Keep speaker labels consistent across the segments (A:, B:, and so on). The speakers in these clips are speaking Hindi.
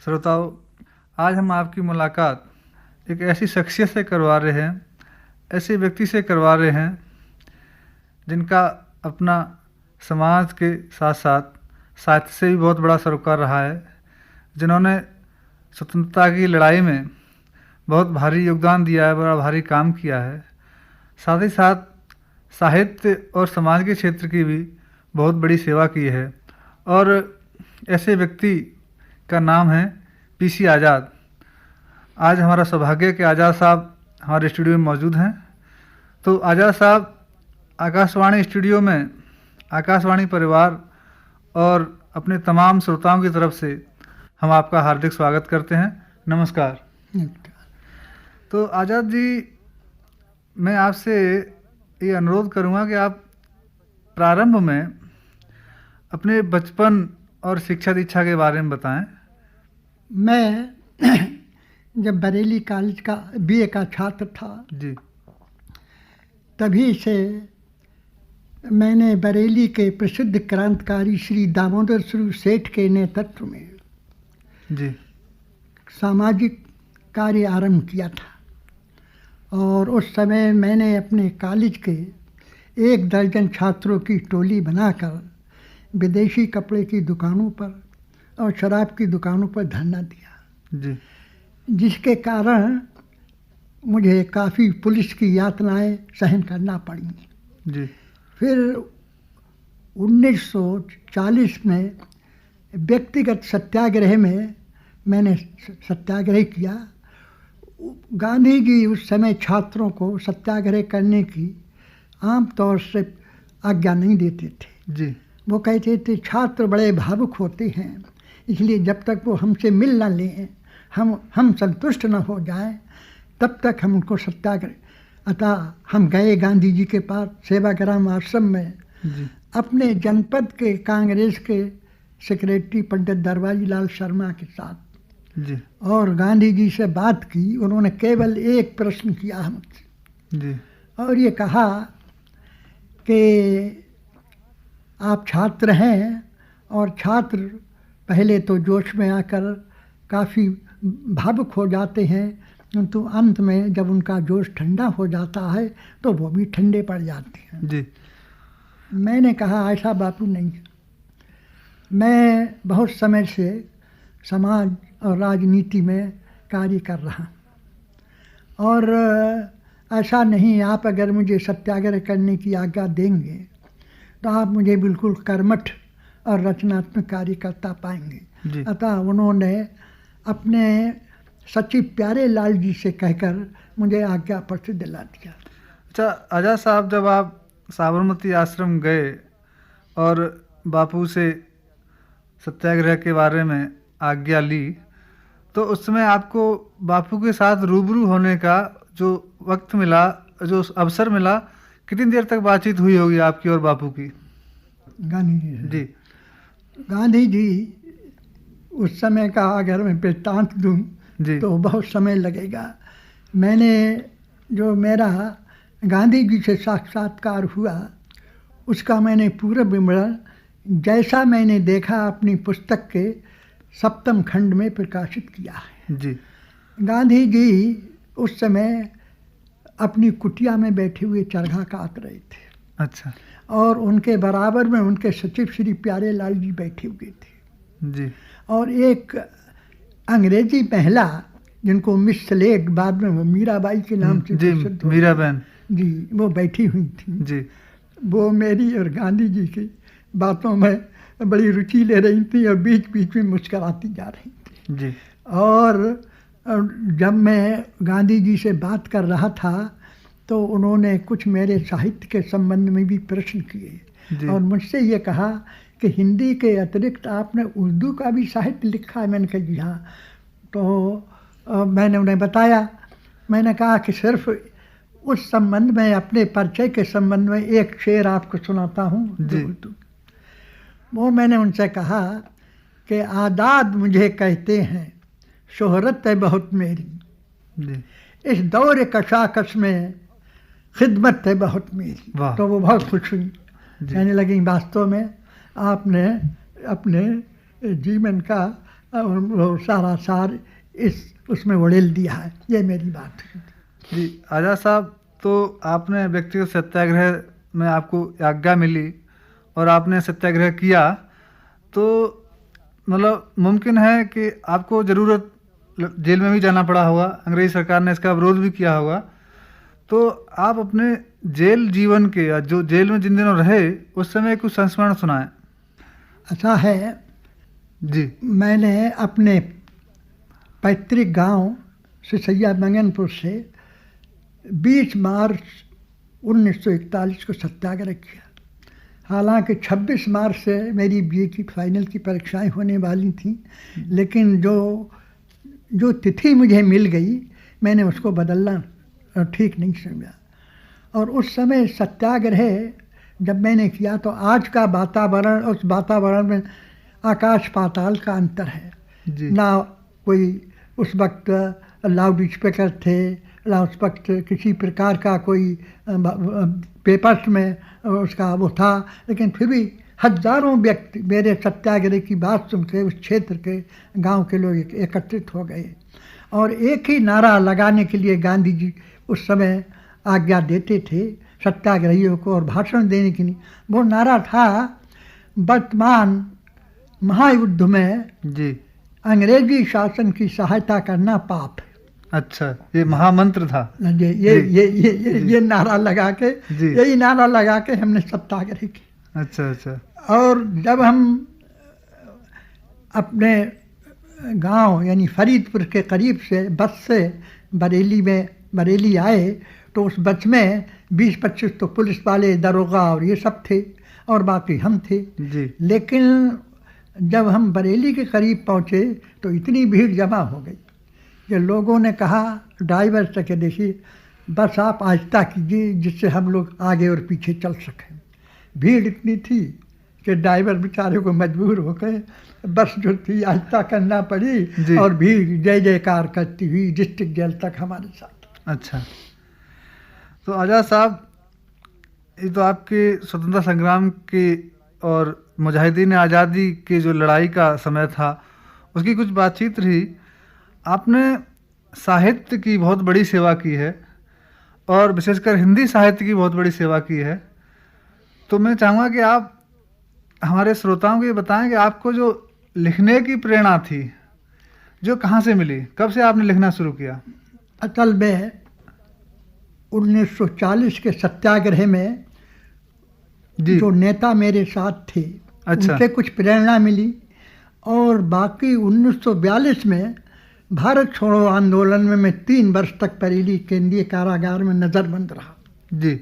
A: श्रोताओं, आज हम आपकी मुलाकात एक ऐसी शख्सियत से करवा रहे हैं, ऐसे व्यक्ति से करवा रहे हैं जिनका अपना समाज के साथ साथ साहित्य से भी बहुत बड़ा सरोकार रहा है, जिन्होंने स्वतंत्रता की लड़ाई में बहुत भारी योगदान दिया है, बड़ा भारी काम किया है। साथ ही साथ साहित्य और समाज के क्षेत्र की भी बहुत बड़ी सेवा की है। और ऐसे व्यक्ति का नाम है पीसी आज़ाद। आज हमारा सौभाग्य कि आज़ाद साहब हमारे स्टूडियो में मौजूद हैं। तो आज़ाद साहब, आकाशवाणी स्टूडियो में आकाशवाणी परिवार और अपने तमाम श्रोताओं की तरफ से हम आपका हार्दिक स्वागत करते हैं। नमस्कार। तो आज़ाद जी, मैं आपसे ये अनुरोध करूँगा कि आप प्रारंभ में अपने बचपन और शिक्षा दीक्षा के बारे में बताएं।
B: मैं जब बरेली कॉलेज का बीए का छात्र था
A: जी,
B: तभी से मैंने बरेली के प्रसिद्ध क्रांतिकारी श्री दामोदर सूर्य सेठ के नेतृत्व में
A: जी,
B: सामाजिक कार्य आरंभ किया था। और उस समय मैंने अपने कॉलेज के 1 दर्जन छात्रों की टोली बनाकर विदेशी कपड़े की दुकानों पर और शराब की दुकानों पर धरना दिया,
A: जी,
B: जिसके कारण मुझे काफ़ी पुलिस की यातनाएं सहन करना पड़ी।
A: जी,
B: फिर 1940 में व्यक्तिगत सत्याग्रह में मैंने सत्याग्रह किया। गांधी जी उस समय छात्रों को सत्याग्रह करने की आम तौर से आज्ञा नहीं देते थे।
A: जी,
B: वो कहते थे छात्र बड़े भावुक होते हैं, इसलिए जब तक वो हमसे मिल ना लें, हम संतुष्ट न हो जाएं, तब तक हम उनको सत्याग्रह। अतः हम गए गांधी जी के पास सेवाग्राम आश्रम में।
A: जी,
B: अपने जनपद के कांग्रेस के सेक्रेटरी पंडित दरबाजी लाल शर्मा के साथ,
A: जी,
B: और गांधी जी से बात की। उन्होंने केवल एक प्रश्न किया हमसे,
A: जी,
B: और ये कहा कि आप छात्र हैं, और छात्र पहले तो जोश में आकर काफ़ी भावुक हो जाते हैं, किंतु अंत में जब उनका जोश ठंडा हो जाता है तो वो भी ठंडे पड़ जाते हैं।
A: जी,
B: मैंने कहा ऐसा बापू नहीं है। मैं बहुत समय से समाज और राजनीति में कार्य कर रहा हूँ, और ऐसा नहीं, आप अगर मुझे सत्याग्रह करने की आज्ञा देंगे तो आप मुझे बिल्कुल कर्मठ और रचनात्मक कार्य करता पाएंगे। अतः उन्होंने अपने सचिव प्यारे लाल जी से कहकर मुझे आज्ञा पत्र दिला दिया।
A: अच्छा आज़ाद साहब, जब आप साबरमती आश्रम गए और बापू से सत्याग्रह के बारे में आज्ञा ली, तो उस समय आपको बापू के साथ रूबरू होने का जो वक्त मिला, जो अवसर मिला, कितनी देर तक बातचीत हुई होगी आपकी और बापू की?
B: गांधी जी
A: जी,
B: गांधी जी उस समय का अगर मैं वृत्तांत दूं
A: जी,
B: तो बहुत समय लगेगा। मैंने जो मेरा गांधी जी से साक्षात्कार हुआ उसका मैंने पूरा विवरण जैसा मैंने देखा अपनी पुस्तक के 7वें खंड में प्रकाशित किया है।
A: जी,
B: गांधी जी उस समय अपनी कुटिया में बैठे हुए चरखा काट रहे थे।
A: अच्छा,
B: और उनके बराबर में उनके सचिव श्री प्यारे लाल जी बैठे हुए थे।
A: जी,
B: और एक अंग्रेजी महिला जिनको मिस स्लेड, बाद में वो मीराबाई के नाम से
A: जी,
B: प्रसिद्ध हो,
A: मीराबेन
B: जी, वो बैठी हुई थी।
A: जी,
B: वो मेरी और गांधी जी की बातों में बड़ी रुचि ले रही थी और बीच बीच में मुस्कराती जा रही थी।
A: जी,
B: और जब मैं गांधी जी से बात कर रहा था तो उन्होंने कुछ मेरे साहित्य के संबंध में भी प्रश्न किए और मुझसे ये कहा कि हिंदी के अतिरिक्त आपने उर्दू का भी साहित्य लिखा है। मैंने कहा जी हाँ। तो मैंने उन्हें बताया। मैंने कहा कि सिर्फ उस संबंध में, अपने परिचय के संबंध में एक शेर आपको सुनाता हूँ जो उर्दू। वो मैंने उनसे कहा कि आज़ाद मुझे कहते हैं, शोहरत है बहुत मेरी, इस दौर कशाकश में खिदमत है बहुत मेरी। तो वो बहुत खुश हुई, कहने लगी वास्तव में आपने अपने जीवन का सारा सार उसमें उड़ेल दिया है। ये मेरी बात है।
A: जी आज़ाद साहब, तो आपने व्यक्तिगत सत्याग्रह में आपको आज्ञा मिली और आपने सत्याग्रह किया, तो मतलब मुमकिन है कि आपको ज़रूरत जेल में भी जाना पड़ा होगा, अंग्रेज़ सरकार ने इसका विरोध भी किया होगा, तो आप अपने जेल जीवन के या जो जेल में जिन दिनों रहे उस समय कुछ संस्मरण सुनाएं।
B: ऐसा है
A: जी,
B: मैंने अपने पैतृक गांव सिसैया मंगनपुर से 20 मार्च 1941 को सत्याग्रह किया। हालांकि 26 मार्च से मेरी बीए की फाइनल की परीक्षाएं होने वाली थी, लेकिन जो तिथि मुझे मिल गई मैंने उसको बदलना ठीक नहीं समझा। और उस समय सत्याग्रह जब मैंने किया तो आज का वातावरण, उस वातावरण में आकाश पाताल का अंतर है। ना कोई उस वक्त लाउड स्पीकर थे, ना उस वक्त किसी प्रकार का कोई पेपर्स में उसका वो था, लेकिन फिर भी हजारों व्यक्ति मेरे सत्याग्रह की बात सुन के उस क्षेत्र के गांव के लोग एकत्रित हो गए और एक ही नारा लगाने के लिए गांधी जी उस समय आज्ञा देते थे सत्याग्रहियों को और भाषण देने के लिए। वो नारा था, वर्तमान महायुद्ध में
A: जी
B: अंग्रेजी शासन की सहायता करना पाप है।
A: अच्छा, ये महामंत्र था।
B: ये नारा लगा के, यही नारा लगा के हमने सत्याग्रह की।
A: अच्छा अच्छा।
B: और जब हम अपने गांव यानी फरीदपुर के करीब से बस से बरेली आए तो उस बस में 20-25 तो पुलिस वाले, दरोगा और ये सब थे और बाकी हम थे
A: जी।
B: लेकिन जब हम बरेली के करीब पहुंचे तो इतनी भीड़ जमा हो गई कि लोगों ने कहा ड्राइवर से कि देखिए बस आप आहिस्ता कीजिए जिससे हम लोग आगे और पीछे चल सकें। भीड़ इतनी थी कि ड्राइवर बेचारे को मजबूर होकर बस जो थी आहिस्ता करना पड़ी और भीड़ जय जयकार करती हुई डिस्ट्रिक्ट जेल तक हमारे साथ।
A: अच्छा, तो आज़ाद साहब, ये तो आपके स्वतंत्रता संग्राम की और मुजाहिदीन आज़ादी की जो लड़ाई का समय था उसकी कुछ बातचीत रही। आपने साहित्य की बहुत बड़ी सेवा की है और विशेषकर हिंदी साहित्य की बहुत बड़ी सेवा की है, तो मैं चाहूँगा कि आप हमारे श्रोताओं को ये बताएं कि आपको जो लिखने की प्रेरणा थी जो कहाँ से मिली, कब से आपने लिखना शुरू किया?
B: असल में 1940 के सत्याग्रह में जो नेता मेरे साथ थे उनसे कुछ प्रेरणा मिली और बाकी 1942 में भारत छोड़ो आंदोलन में मैं 3 वर्ष तक बरेली केंद्रीय कारागार में नज़रबंद रहा
A: जी।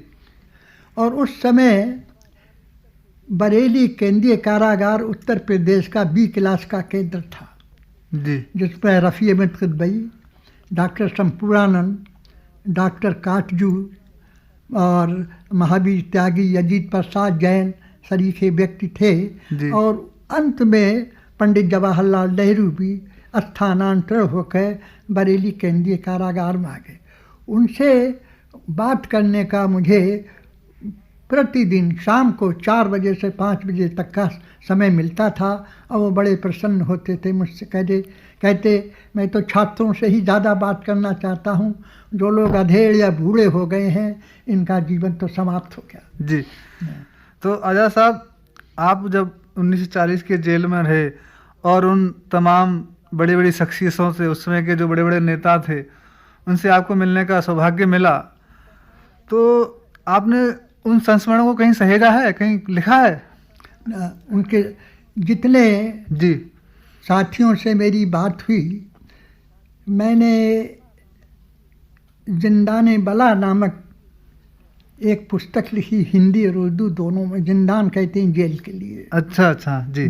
A: और
B: उस समय बरेली केंद्रीय कारागार उत्तर प्रदेश का बी क्लास का केंद्र था
A: जी,
B: जिसमें रफ़ी अहमद किदवई, डॉक्टर संपूर्णानंद, डॉक्टर काटजू और महावीर त्यागी, अजीत प्रसाद जैन सरीखे व्यक्ति थे और अंत में पंडित जवाहरलाल नेहरू भी स्थानांतरण होकर बरेली केंद्रीय कारागार में आ गए। उनसे बात करने का मुझे प्रतिदिन शाम को 4 बजे से 5 बजे तक का समय मिलता था और वो बड़े प्रसन्न होते थे मुझसे। कहते मैं तो छात्रों से ही ज़्यादा बात करना चाहता हूँ, जो लोग अधेड़ या बूढ़े हो गए हैं इनका जीवन तो समाप्त हो गया।
A: जी। तो आज़ाद साहब, आप जब 1940 के जेल में रहे और उन तमाम बड़ी बड़ी शख्सियतों से, उस समय के जो बड़े बड़े नेता थे, उनसे आपको मिलने का सौभाग्य मिला, तो आपने उन संस्मरणों को कहीं सहेजा है, कहीं लिखा है?
B: उनके जितने
A: जी
B: साथियों से मेरी बात हुई, मैंने जिंदाने बला नामक एक पुस्तक लिखी, हिंदी और उर्दू दोनों में। जिंदान कहते हैं जेल के लिए।
A: अच्छा अच्छा जी।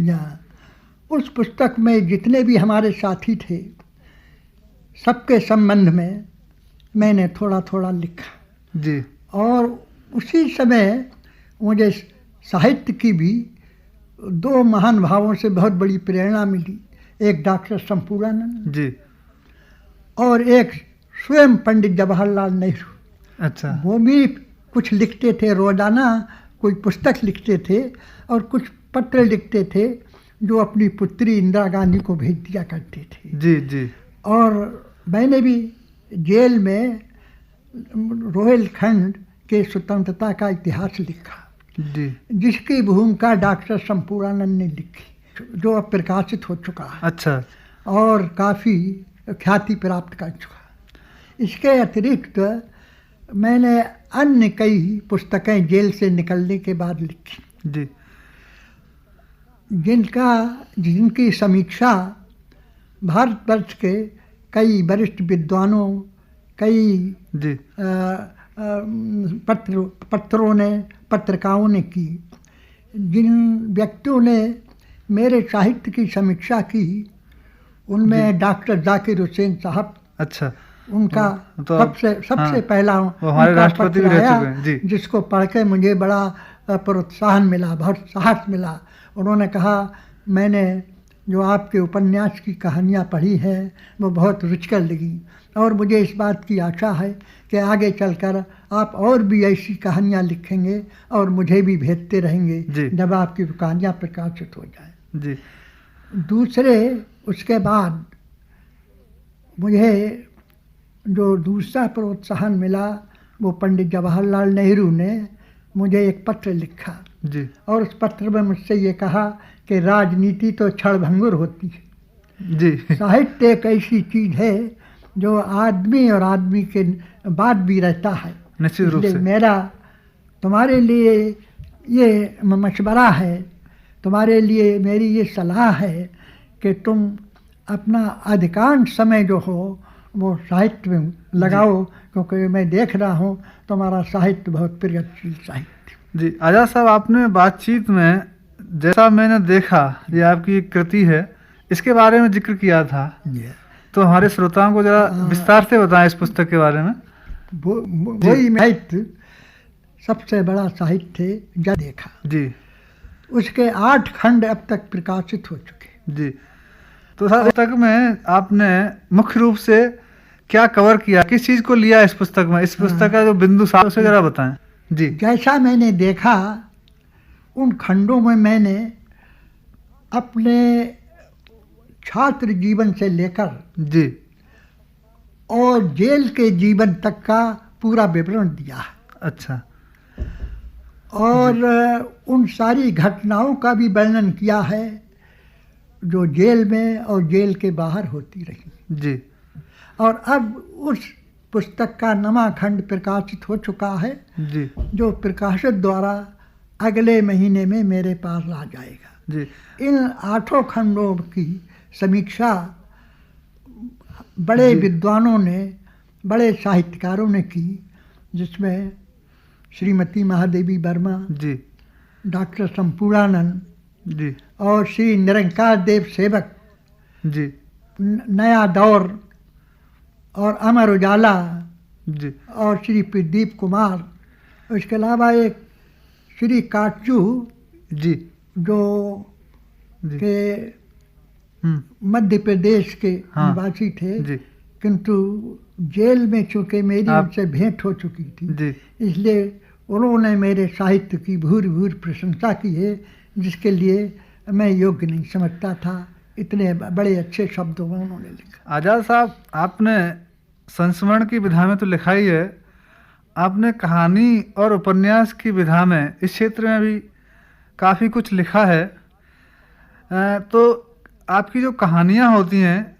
B: उस पुस्तक में जितने भी हमारे साथी थे सबके संबंध में मैंने थोड़ा थोड़ा लिखा
A: जी।
B: और उसी समय मुझे साहित्य की भी 2 महान भावों से बहुत बड़ी प्रेरणा मिली। एक डॉक्टर संपूर्णानंद
A: जी
B: और एक स्वयं पंडित जवाहरलाल नेहरू।
A: अच्छा।
B: वो भी कुछ लिखते थे, रोजाना कोई पुस्तक लिखते थे और कुछ पत्र लिखते थे जो अपनी पुत्री इंदिरा गांधी को भेज दिया करते थे।
A: जी जी।
B: और मैंने भी जेल में रोहिलखंड के स्वतंत्रता का इतिहास लिखा
A: जी,
B: जिसकी भूमिका डॉक्टर संपूर्णानंद ने लिखी, जो अब प्रकाशित हो चुका है।
A: अच्छा।
B: और काफ़ी ख्याति प्राप्त कर चुका। इसके अतिरिक्त मैंने अन्य कई पुस्तकें जेल से निकलने के बाद लिखी
A: जी,
B: जिनकी समीक्षा भारतवर्ष के कई वरिष्ठ विद्वानों, कई
A: जी,
B: पत्रों ने, पत्रिकाओं ने की। जिन व्यक्तियों ने मेरे साहित्य की समीक्षा की उनमें डॉक्टर जाकिर हुसैन साहब,
A: अच्छा,
B: उनका
A: तो
B: सबसे पहला
A: वो हमारे राष्ट्रपति भी रह चुके हैं जी,
B: जिसको पढ़ के मुझे बड़ा प्रोत्साहन मिला, बहुत साहस मिला। उन्होंने कहा मैंने जो आपके उपन्यास की कहानियाँ पढ़ी हैं वो बहुत रुचिकर लगी और मुझे इस बात की आशा है कि आगे चलकर आप और भी ऐसी कहानियाँ लिखेंगे और मुझे भी भेजते रहेंगे जब आपकी कहानियाँ प्रकाशित हो जाए
A: जी।
B: दूसरे उसके बाद मुझे जो दूसरा प्रोत्साहन मिला वो पंडित जवाहरलाल नेहरू ने मुझे एक पत्र लिखा
A: जी, और
B: उस पत्र में मुझसे ये कहा कि राजनीति तो क्षणभंगुर होती है
A: जी,
B: साहित्य एक ऐसी चीज़ है जो आदमी और आदमी के बाद भी रहता है।
A: निश्चित रूप से
B: मेरा तुम्हारे लिए ये मशवरा है, तुम्हारे लिए मेरी ये सलाह है कि तुम अपना अधिकांश समय जो हो वो साहित्य में लगाओ, क्योंकि मैं देख रहा हूँ तुम्हारा साहित्य बहुत प्रगतिशील साहित्य।
A: जी आज़ाद साहब, आपने बातचीत में जैसा मैंने देखा ये आपकी एक कृति है, इसके बारे में जिक्र किया था, तो हमारे श्रोताओं को जरा विस्तार से बताएं इस पुस्तक के बारे में।
B: वही साहित्य सबसे बड़ा साहित्य जब देखा
A: जी,
B: उसके 8 खंड अब तक प्रकाशित हो चुके
A: जी। तो सर पुस्तक में आपने मुख्य रूप से क्या कवर किया, किस चीज़ को लिया इस पुस्तक में, इस पुस्तक का जो बिंदु साहब उसे जरा बताएं जी।
B: जैसा मैंने देखा उन खंडों में मैंने अपने छात्र जीवन से लेकर
A: जी
B: और जेल के जीवन तक का पूरा विवरण दिया है।
A: अच्छा।
B: और उन सारी घटनाओं का भी वर्णन किया है जो जेल में और जेल के बाहर होती रही
A: जी।
B: और अब उस पुस्तक का नवा खंड प्रकाशित हो चुका है
A: जी,
B: जो प्रकाशित द्वारा अगले महीने में मेरे पास आ जाएगा
A: जी।
B: इन 8 खंडों की समीक्षा बड़े विद्वानों ने, बड़े साहित्यकारों ने की, जिसमें श्रीमती महादेवी वर्मा
A: जी,
B: डॉक्टर संपूर्णानंद
A: जी
B: और श्री निरंकार देव सेवक
A: जी,
B: नया दौर और अमर उजाला
A: जी
B: और श्री प्रदीप कुमार, इसके अलावा एक श्री काटजू
A: जी,
B: जो के मध्य प्रदेश के निवासी थे
A: जी,
B: किंतु जेल में चूँकि मेरी उनसे भेंट हो चुकी थी
A: जी,
B: इसलिए उन्होंने मेरे साहित्य की भूरि प्रशंसा की है, जिसके लिए मैं योग्य नहीं समझता था। इतने बड़े अच्छे शब्दों में उन्होंने लिखा।
A: आज़ाद साहब, आपने संस्मरण की विधा में तो लिखा ही है, आपने कहानी और उपन्यास की विधा में इस क्षेत्र में भी काफ़ी कुछ लिखा है। तो आपकी जो कहानियाँ होती हैं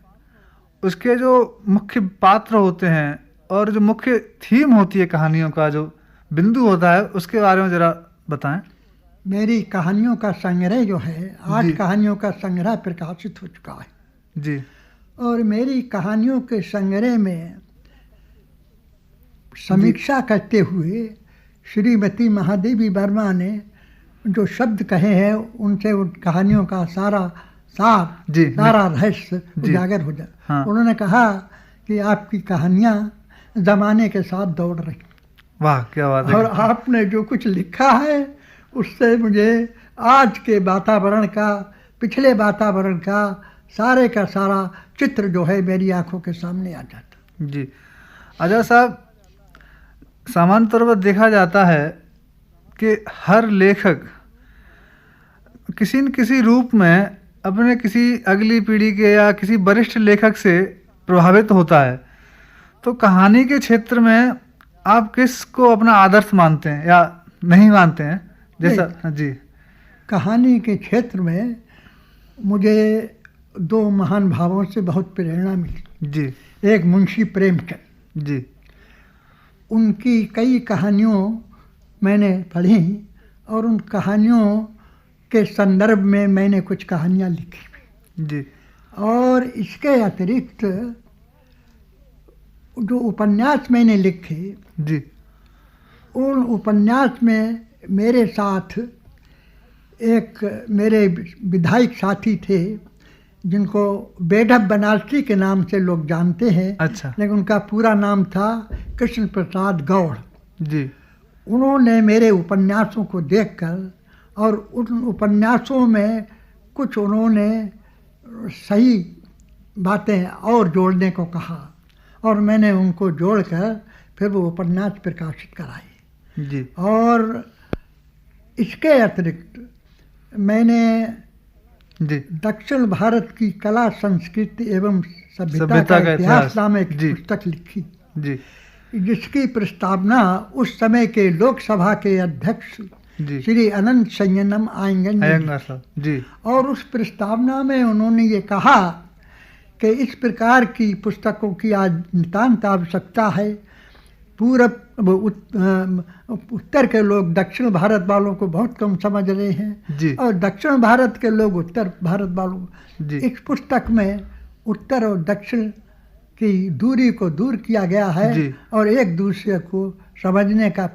A: उसके जो मुख्य पात्र होते हैं और जो मुख्य थीम होती है कहानियों का जो बिंदु होता है उसके बारे में ज़रा बताएं।
B: मेरी कहानियों का संग्रह जो है 8 कहानियों का संग्रह प्रकाशित हो चुका है
A: जी,
B: और मेरी कहानियों के संग्रह में समीक्षा करते हुए श्रीमती महादेवी वर्मा ने जो शब्द कहे हैं उनसे उन कहानियों का सारा रहस्य उजागर हो जाए।
A: हाँ।
B: उन्होंने कहा कि आपकी कहानियाँ ज़माने के साथ दौड़ रही।
A: वाह, क्या बात है।
B: और आपने जो कुछ लिखा है उससे मुझे आज के वातावरण का, पिछले वातावरण का सारे का सारा चित्र जो है मेरी आंखों के सामने आ जाता।
A: जी आज़ाद साहब, सामान्य तौर पर देखा जाता है कि हर लेखक किसी न किसी रूप में अपने किसी अगली पीढ़ी के या किसी वरिष्ठ लेखक से प्रभावित होता है, तो कहानी के क्षेत्र में आप किसको अपना आदर्श मानते हैं या नहीं मानते हैं? जैसा जी,
B: कहानी के क्षेत्र में मुझे दो महान भावों से बहुत प्रेरणा मिली
A: जी,
B: एक मुंशी प्रेमचंद
A: जी,
B: उनकी कई कहानियों मैंने पढ़ी और उन कहानियों के संदर्भ में मैंने कुछ कहानियाँ लिखी
A: जी,
B: और इसके अतिरिक्त जो उपन्यास मैंने लिखे
A: जी,
B: उन उपन्यास में मेरे साथ एक मेरे विधायक साथी थे जिनको बेढप बनारसी के नाम से लोग जानते हैं।
A: अच्छा,
B: लेकिन उनका पूरा नाम था कृष्ण प्रसाद गौड़।
A: जी,
B: उन्होंने मेरे उपन्यासों को देखकर और उन उपन्यासों में कुछ उन्होंने सही बातें और जोड़ने को कहा और मैंने उनको जोड़कर फिर वो उपन्यास प्रकाशित कराए।
A: जी,
B: और इसके अतिरिक्त मैंने
A: जी,
B: दक्षिण भारत की कला संस्कृति एवं सभ्यता
A: सभ्यता
B: का
A: का
B: इतिहास
A: इतिहास,
B: नामक
A: जी।
B: पुस्तक लिखी
A: जी,
B: जिसकी प्रस्तावना उस समय के लोकसभा के अध्यक्ष
A: जी,
B: श्री अनंत संयनम आयंगन ने
A: अयंगार साहब, जी,
B: और उस प्रस्तावना में उन्होंने ये कहा कि इस प्रकार की पुस्तकों की आज नितांत आवश्यकता है। उत्तर के लोग दक्षिण भारत वालों को बहुत कम समझ रहे हैं
A: जी,
B: और दक्षिण भारत के लोग उत्तर भारत वालों
A: जी,
B: इस पुस्तक में उत्तर और दक्षिण की दूरी को दूर किया गया है
A: जी।
B: और एक दूसरे को समझने का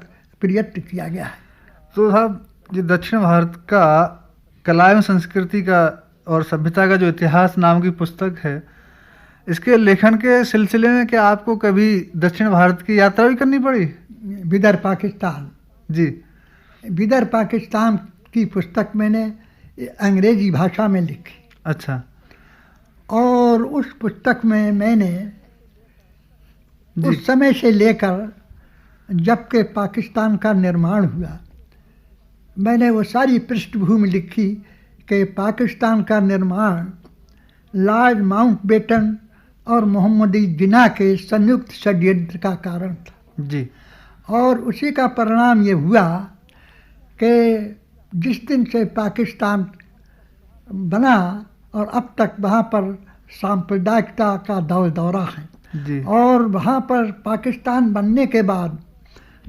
B: प्रयत्न किया गया है।
A: तो साहब ये दक्षिण भारत का कला एवं संस्कृति का और सभ्यता का जो इतिहास नाम की पुस्तक है, इसके लेखन के सिलसिले में क्या आपको कभी दक्षिण भारत की यात्रा भी करनी पड़ी?
B: विदर पाकिस्तान,
A: जी,
B: विदर पाकिस्तान की पुस्तक मैंने अंग्रेजी भाषा में लिखी
A: अच्छा,
B: और उस पुस्तक में मैंने
A: जी,
B: उस समय से लेकर जब के पाकिस्तान का निर्माण हुआ मैंने वो सारी पृष्ठभूमि लिखी कि पाकिस्तान का निर्माण लॉर्ड माउंटबेटन और मोहम्मद जिन्ना के संयुक्त षड्यंत्र का कारण था।
A: जी,
B: और उसी का परिणाम ये हुआ कि जिस दिन से पाकिस्तान बना और अब तक वहाँ पर सांप्रदायिकता का दौरा है
A: जी,
B: और वहाँ पर पाकिस्तान बनने के बाद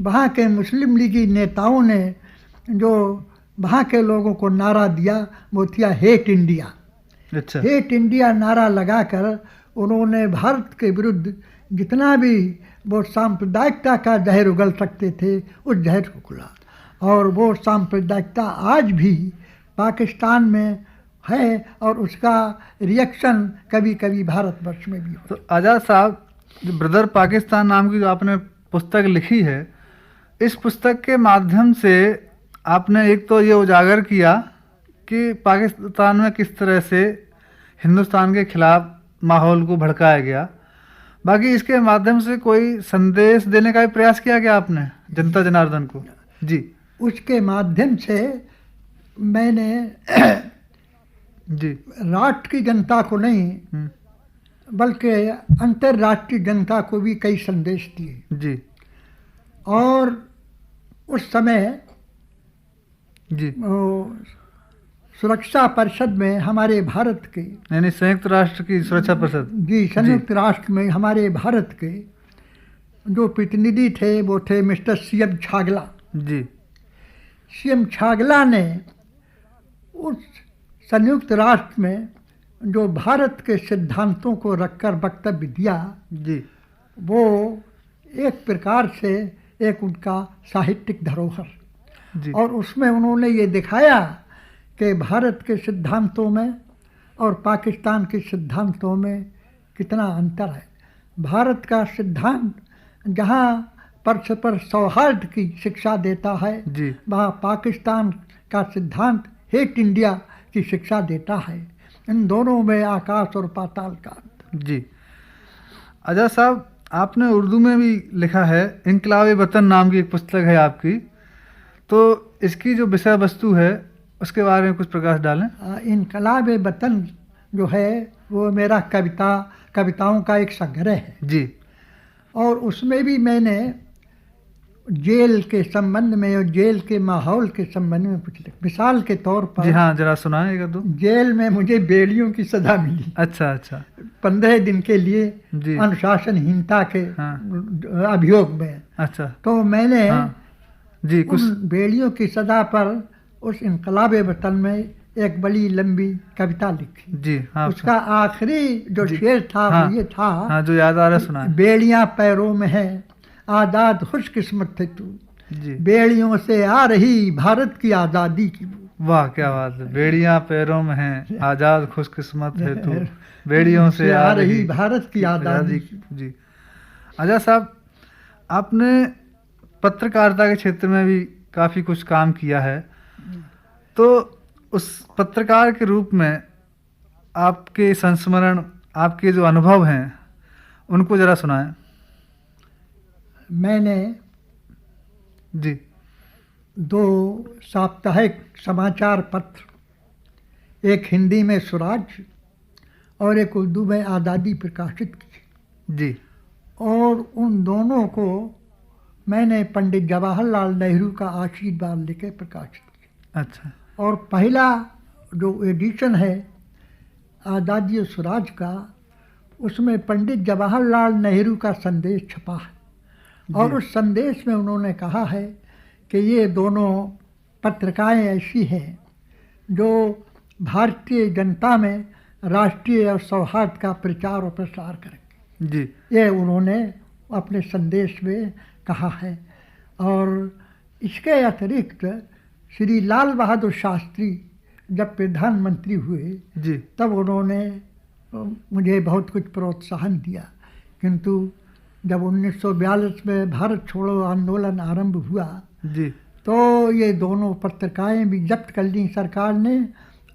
B: वहाँ के मुस्लिम लीगी नेताओं ने जो वहाँ के लोगों को नारा दिया वो था हेट इंडिया।
A: अच्छा,
B: हेट इंडिया नारा लगाकर उन्होंने भारत के विरुद्ध जितना भी वो सांप्रदायिकता का जहर उगल सकते थे उस जहर को उगला और वो सांप्रदायिकता आज भी पाकिस्तान में है और उसका रिएक्शन कभी कभी भारतवर्ष में भी हो।
A: तो आज़ाद साहब, जो ब्रदर पाकिस्तान नाम की जो आपने पुस्तक लिखी है, इस पुस्तक के माध्यम से आपने एक तो ये उजागर किया कि पाकिस्तान में किस तरह से हिंदुस्तान के खिलाफ माहौल को भड़काया गया, बाकी इसके माध्यम से कोई संदेश देने का भी प्रयास किया गया आपने जनता जनार्दन को? जी,
B: उसके माध्यम से मैंने
A: जी,
B: राष्ट्र की जनता को नहीं बल्कि अंतर्राष्ट्रीय जनता को भी कई संदेश दिए।
A: जी,
B: और उस समय
A: जी,
B: सुरक्षा परिषद में हमारे भारत के
A: यानी संयुक्त राष्ट्र की सुरक्षा परिषद,
B: जी संयुक्त राष्ट्र में हमारे भारत के जो प्रतिनिधि थे वो थे मिस्टर सीएम छागला।
A: जी,
B: सीएम छागला ने उस संयुक्त राष्ट्र में जो भारत के सिद्धांतों को रखकर वक्तव्य दिया
A: जी,
B: वो एक प्रकार से एक उनका साहित्यिक धरोहर
A: जी,
B: और उसमें उन्होंने ये दिखाया कि भारत के सिद्धांतों में और पाकिस्तान के सिद्धांतों में कितना अंतर है। भारत का सिद्धांत जहाँ परस्पर सौहार्द की शिक्षा देता है
A: जी,
B: वहाँ पाकिस्तान का सिद्धांत हेट इंडिया की शिक्षा देता है। इन दोनों में आकाश और पाताल का अंतर।
A: जी। आज़ाद साहब, आपने उर्दू में भी लिखा है, इनकलाब-ए-वतन नाम की एक पुस्तक है आपकी, तो इसकी जो विषय वस्तु है उसके बारे में कुछ प्रकाश डालें।
B: इनकलाब वतन जो है वो मेरा कविताओं का एक संग्रह है
A: जी।
B: और उसमें भी मैंने जेल के संबंध में और जेल के माहौल के संबंध में कुछ लिखा। मिसाल के तौर पर
A: जी हाँ, जरा सुनाएं एक दो।
B: जेल में मुझे बेड़ियों की सजा मिली।
A: अच्छा अच्छा।
B: 15 दिन के लिए
A: जी।
B: अनुशासनहीनता के अभियोग में।
A: अच्छा।
B: तो मैंने
A: जी कुछ
B: उन बेड़ियों की सजा पर उस इनकलाब वतन में एक बड़ी लंबी कविता लिखी।
A: जी हाँ।
B: उसका आखिरी जो शेर था वो ये था।
A: हाँ, जो याद आ रहा है सुनाएं।
B: बेड़ियां पैरों में है आजाद खुशकिस्मत थे तू,
A: जी।
B: बेड़ियों से आ रही भारत की आज़ादी की। वाह
A: क्या बात है। बेड़ियां पैरों में हैं आजाद खुशकिस्मत है तू, बेड़ियों से आ रही
B: भारत की आज़ादी।
A: जी। आजाद साहब, आपने पत्रकारिता के क्षेत्र में भी काफ़ी कुछ काम किया है, तो उस पत्रकार के रूप में आपके संस्मरण, आपके जो अनुभव हैं उनको ज़रा सुनाएं।
B: मैंने
A: जी
B: 2 साप्ताहिक समाचार पत्र, एक हिंदी में स्वराज और एक उर्दू में आज़ादी प्रकाशित की
A: जी।
B: और उन दोनों को मैंने पंडित जवाहरलाल नेहरू का आशीर्वाद लेके प्रकाशित किया।
A: अच्छा। और
B: पहला जो एडिशन है आज़ादी और स्वराज का, उसमें पंडित जवाहरलाल नेहरू का संदेश छपा है और उस संदेश में उन्होंने कहा है कि ये दोनों पत्रिकाएं ऐसी हैं जो भारतीय जनता में राष्ट्रीय और सौहार्द का प्रचार और प्रसार करेंगे।
A: जी।
B: ये उन्होंने अपने संदेश में कहा है। और इसके अतिरिक्त श्री लाल बहादुर शास्त्री जब प्रधानमंत्री हुए
A: जी,
B: तब उन्होंने मुझे बहुत कुछ प्रोत्साहन दिया, किंतु जब 1942 में भारत छोड़ो आंदोलन आरंभ हुआ
A: जी,
B: तो ये दोनों पत्रिकाएं भी जब्त कर ली सरकार ने,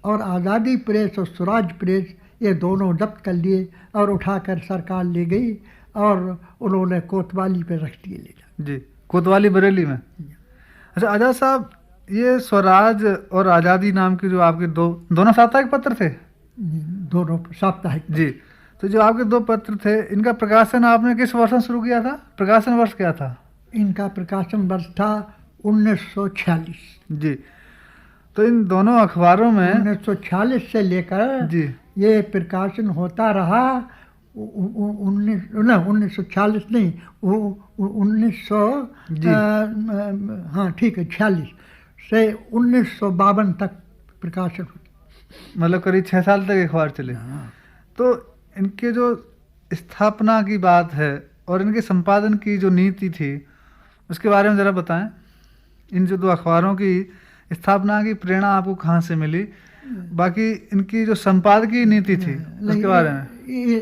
B: और आज़ादी प्रेस और स्वराज प्रेस ये दोनों जब्त कर लिए और उठाकर सरकार ले गई और उन्होंने कोतवाली पे रख दिए ले जा।
A: जी, कोतवाली बरेली में। अच्छा आज़ाद साहब, ये स्वराज और आज़ादी नाम की जो आपके दोनों साप्ताहिक पत्र थे?
B: दोनों साप्ताहिक।
A: जी। तो जो आपके 2 पत्र थे, इनका प्रकाशन आपने किस वर्ष में शुरू किया था? प्रकाशन वर्ष क्या था?
B: इनका प्रकाशन वर्ष था 1946।
A: जी। तो इन दोनों अखबारों में
B: 1946 से लेकर
A: जी
B: ये प्रकाशन होता रहा। 1946 नहीं, 1900 हाँ ठीक है 46 से 1952 तक प्रकाशन हुआ।
A: मतलब करीब 6 साल तक अखबार चले। तो इनके जो स्थापना की बात है और इनके संपादन की जो नीति थी उसके बारे में ज़रा बताएं। इन जो 2 अखबारों की स्थापना की प्रेरणा आपको कहाँ से मिली, बाकी इनकी जो संपादकीय नीति थी उसके बारे में।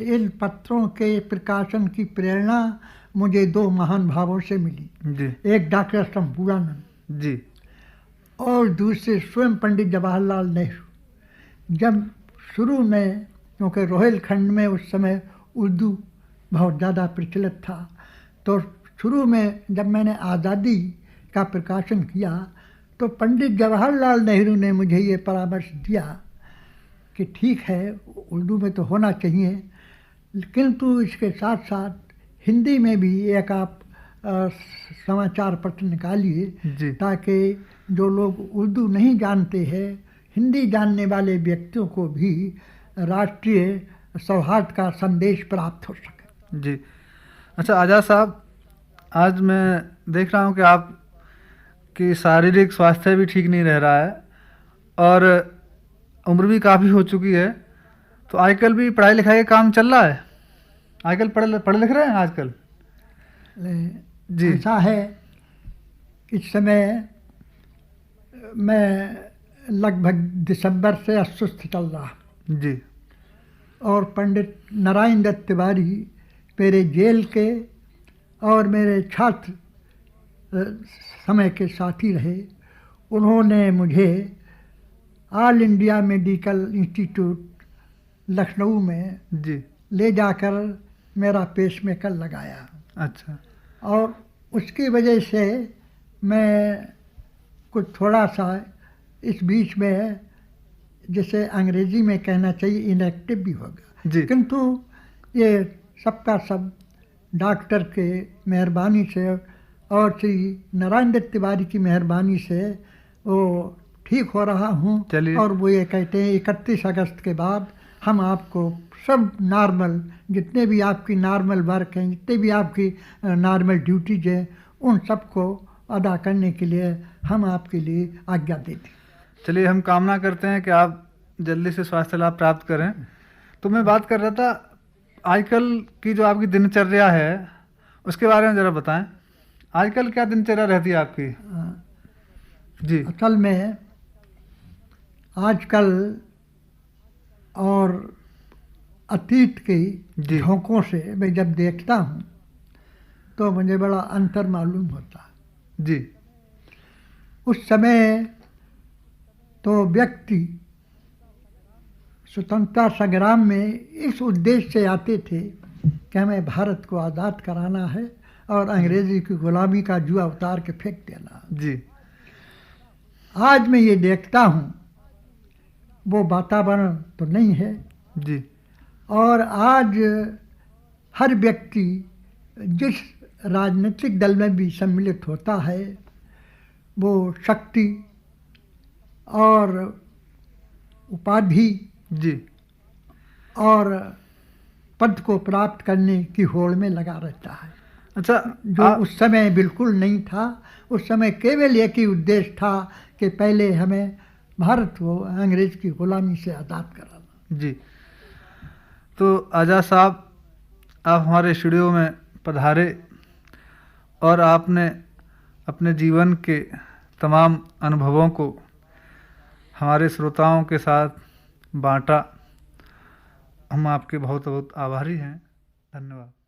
B: इन पत्रों के प्रकाशन की प्रेरणा मुझे 2 महान भावों से मिली
A: जी।
B: एक डॉक्टर शंपूरानंद
A: जी
B: और दूसरे स्वयं पंडित जवाहरलाल नेहरू। जब शुरू में, क्योंकि रोहिलखंड में उस समय उर्दू बहुत ज़्यादा प्रचलित था, तो शुरू में जब मैंने आज़ादी का प्रकाशन किया तो पंडित जवाहरलाल नेहरू ने मुझे ये परामर्श दिया कि ठीक है उर्दू में तो होना चाहिए, किंतु इसके साथ साथ हिंदी में भी एक आप समाचार पत्र निकालिए ताकि जो लोग उर्दू नहीं जानते हैं, हिंदी जानने वाले व्यक्तियों को भी राष्ट्रीय सौहार्द का संदेश प्राप्त हो सके।
A: जी। अच्छा आज़ाद साहब, आज मैं देख रहा हूँ कि आप कि शारीरिक स्वास्थ्य भी ठीक नहीं रह रहा है और उम्र भी काफ़ी हो चुकी है, तो आजकल भी पढ़ाई लिखाई का काम चल रहा है? आजकल पढ़ लिख रहे हैं आजकल?
B: जी ऐसा है, इस समय मैं लगभग दिसंबर से अस्वस्थ चल रहा
A: जी।
B: और पंडित नारायण दत्त तिवारी मेरे जेल के और मेरे छात्र समय के साथी रहे। उन्होंने मुझे all India medical institute Lucknow में
A: जी
B: ले जाकर मेरा पेसमेकर लगाया।
A: अच्छा।
B: और उसकी वजह से मैं कुछ थोड़ा सा इस बीच में जैसे अंग्रेजी में कहना चाहिए इनएक्टिव भी हो गया।
A: जी।
B: किंतु ये सबका सब डॉक्टर के मेहरबानी से और श्री नारायण दत्त तिवारी की मेहरबानी से वो ठीक हो रहा हूँ।
A: चलिए।
B: और वो ये कहते हैं 31 अगस्त के बाद हम आपको सब नॉर्मल, जितने भी आपकी नॉर्मल वर्क हैं, जितने भी आपकी नॉर्मल ड्यूटीज हैं, उन सबको अदा करने के लिए हम आपके लिए आज्ञा देते हैं।
A: चलिए, हम कामना करते हैं कि आप जल्दी से स्वास्थ्य लाभ प्राप्त करें। तो मैं बात कर रहा था, आजकल की जो आपकी दिनचर्या है उसके बारे में ज़रा बताएं। आजकल क्या दिनचर्या रहती है आपकी? जी।
B: असल में आजकल और अतीत के झोंकों से मैं जब देखता हूँ तो मुझे बड़ा अंतर मालूम होता है।
A: जी।
B: उस समय तो व्यक्ति स्वतंत्रता संग्राम में इस उद्देश्य से आते थे कि हमें भारत को आज़ाद कराना है और अंग्रेजी की गुलामी का जुआ उतार के फेंक देना।
A: जी।
B: आज मैं ये देखता हूँ वो वातावरण तो नहीं है।
A: जी।
B: और आज हर व्यक्ति जिस राजनीतिक दल में भी सम्मिलित होता है वो शक्ति और उपाधि
A: जी
B: और पद को प्राप्त करने की होड़ में लगा रहता है।
A: अच्छा,
B: जो उस समय बिल्कुल नहीं था। उस समय केवल एक ही उद्देश्य था कि पहले हमें भारत को अंग्रेज की गुलामी से आज़ाद कराना।
A: जी। तो आज़ाद साहब, आप हमारे स्टूडियो में पधारे और आपने अपने जीवन के तमाम अनुभवों को हमारे श्रोताओं के साथ बांटा। हम आपके बहुत बहुत आभारी हैं। धन्यवाद।